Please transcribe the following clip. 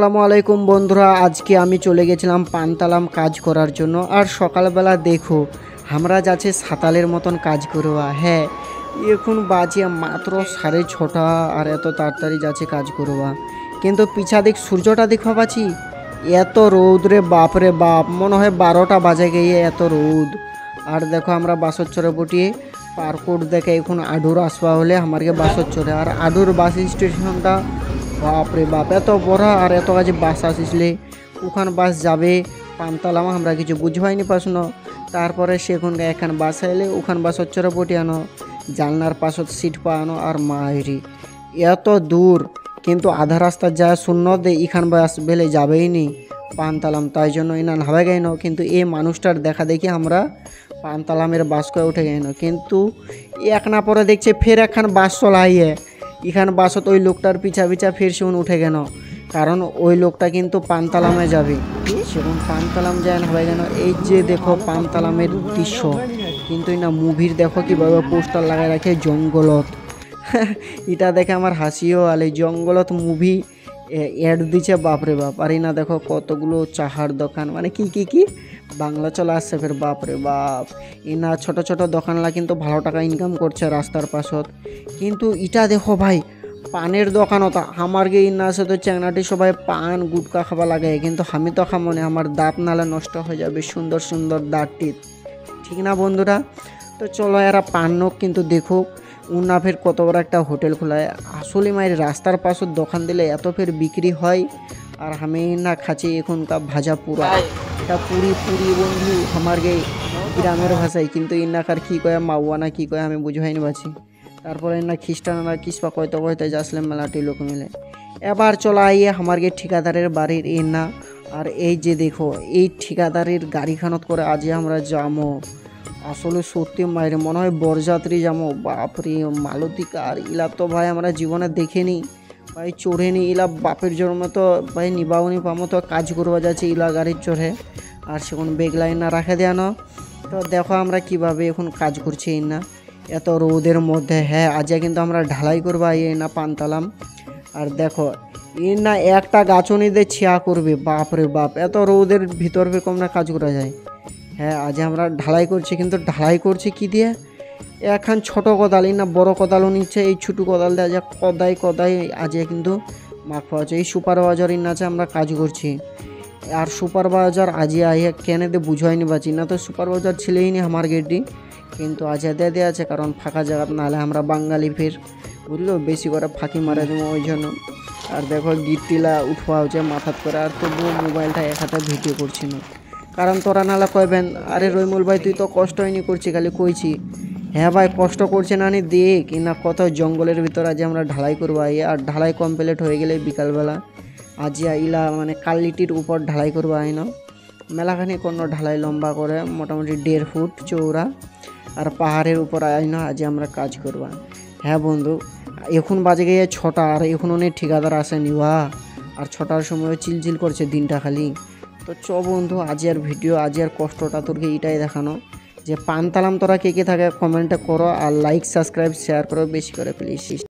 আসসালামু আলাইকুম বন্ধুরা, আজকে আমি চলে গেছিলাম পানতালাম কাজ করার জন্য। আর সকালবেলা দেখো আমরা যাচ্ছে সাতালের মতন কাজ করবা। হ্যাঁ, এখন বাজে মাত্র 6:30 আর এত তাড়াতাড়ি যাচ্ছে কাজ করবা। কিন্তু পিছা দিক সূর্যটা দেখা পাচ্ছি, এত রোদ রে বাপ রে বাপ, মনে হয় 12টা বাজে গিয়ে এত রোদ। আর দেখো আমরা বাসর চড়ে বটিয়ে পারকোট দেখে এখন আডুর আসবা হলে আমাকে বাসর চড়ে। আর আডুর বাস স্টেশনটা বাপরে বাপ এত বড়, আর এত কাছে বাস আসলে ওখান বাস যাবে পানতালাম আমরা কিছু বুঝবাইনি পাশন। তারপরে সেখান এখান বাস এলে ওখান বাস হচ্ছে বটি আনো, জানলার পাশত সিট পানো আর মায়েরি এত দূর। কিন্তু আধা রাস্তা যায় শূন্য দে এখান বাস বেলে যাবেই নি পানতালাম, তাই জন্য এনা নাবে গাইন। কিন্তু এই মানুষটার দেখা দেখি আমরা পানতালামের বাস করে উঠে গাইন। কিন্তু এক না পরে দেখছে ফের একখান বাস চলাইয়ে, এখান বাসত ওই লোকটার পিছা পিছা ফের সেগুন উঠে গেল, কারণ ওই লোকটা কিন্তু পানতালামে যাবে। সেগুন পানতালাম যায় না হবে কেন। এই যে দেখো পানতালামের দৃশ্য, কিন্তু না মুভির দেখো কীভাবে পোস্টার লাগায় রাখে জঙ্গলত। এটা দেখে আমার হাসিও আলে, জঙ্গলত মুভি অ্যাড দিচ্ছে বাপরে বাপ। আর না দেখো কতগুলো চাহার দোকান, মানে কি বাংলা চলে আসছে ফের বাপরে বাপ। ইনা ছোট ছোট দোকানলা কিন্তু ভালো টাকা ইনকাম করছে রাস্তার পাশত। কিন্তু এটা দেখো ভাই পানের দোকানত আমার গে ইনা আছে তো চ্যাংনাটি সবাই পান গুটকা খাওয়া লাগে, কিন্তু আমি তো খাবো না, আমার দাঁত নালে নষ্ট হয়ে যাবে সুন্দর সুন্দর দাঁতটি, ঠিক না বন্ধুরা? তো চলো এরা পান নোক কিন্তু দেখুক উনা ফের কত বড় একটা হোটেল খোলায়। আসলে মায়ের রাস্তার পাশে দোকান দিলে এত ফের বিক্রি হয়। আর আমি না খাচ্ছি এখনকার ভাজা পুরা, এটা পুরি বন্ধু আমার গে গ্রামের ভাষায়, কিন্তু ইনাকার কী কয় মাওয়া না কী কয় আমি বুঝাইনি পাচ্ছি। তারপরে না খ্রিস্টানরা কিসবা কইতে যাচ্ছিলাম মেলাটি লোক মিলে। এবার চলা আইয়ে আমার গে ঠিকাদারের বাড়ির না। আর এই যে দেখো এই ঠিকাদারের গাড়িখানত করে আজ আমরা যামো। আসলে সত্যি মায়ের মনে হয় বরযাত্রী যাবো। বাপরে মালতিকা আর ইলা তো ভাই আমরা জীবনে দেখিনি ভাই, চড়ে নি ইলা বাপের জন্ম তো ভাই নিবাউনি পামো তো কাজ করবা যাচ্ছে ইলা গাড়ির চড়ে। আর সেখন বেগ লাইন না রাখে দেয়ানো। তো দেখো আমরা কিভাবে এখন কাজ করছি না এত রোদের মধ্যে। হ্যাঁ, আজ কিন্তু আমরা ঢালাই করবা এই না পানতালাম। আর দেখো এই না একটা গাছনিতে ছিয়া করবে বাপরে বাপ, এত রোদের ভিতর কম না কাজ করা যায়। হ্যাঁ, আজ আমরা ঢালাই করছি, কিন্তু ঢালাই করছি কি দিয়ে? এখন ছোট কোদালই না বড় কোদালও নিচ্ছে, এই ছোটো কোদাল দিয়ে আজ কদাই আজ কিন্তু মাখা হচ্ছে। এই সুপারভাইজার নাচে আমরা কাজ করছি। আর সুপারভাইজার আজ আইয়া কেন দে বুঝাইনি পাচ্ছি না, তো সুপারভাইজার ছিলেই নি আমার গেটটি, কিন্তু আজ দিয়ে আছে কারণ ফাঁকা জায়গা নাহলে আমরা বাঙালি ফের বুঝলো বেশি করে ফাঁকি মারা দেবো ওই জন্য। আর দেখো গিটটিলা উঠোয়া হচ্ছে মাথাত করে, আর তবুও মোবাইলটা এক হাতে ভিডিও করছি না, কারণ তোরা নালা কইবেন আরে রইমুল ভাই তুই তো কষ্ট হয়নি করছি খালি কইছি। হ্যাঁ ভাই কষ্ট করছে না নি দেখ না কত জঙ্গলের ভিতর আজ আমরা ঢালাই করবো। আর ঢালাই কমপ্লিট হয়ে গেলে বিকালবেলা আজ ইলা মানে কালিটির উপর ঢালাই করবো আইন। মেলাখানি কোনো ঢালাই লম্বা করে মোটামুটি 1.5 ফুট চৌড়া, আর পাহাড়ের উপর আইন আজ আমরা কাজ করবা। হ্যাঁ বন্ধু, এখন বাজে গিয়ে 6টা, আর এখন অনেক ঠিকাদার আসেনি বা। আর 6টার সময় চিলচিল করছে দিনটা খালি। তো চ বন্ধু আজ আর ভিডিও আজ আর কষ্টটা তোরকে এটাই দেখানো যে পানতালাম তোরা কে থাকে কমেন্টে করো, আর লাইক সাবস্ক্রাইব শেয়ার করো বেশি করে প্লিজ।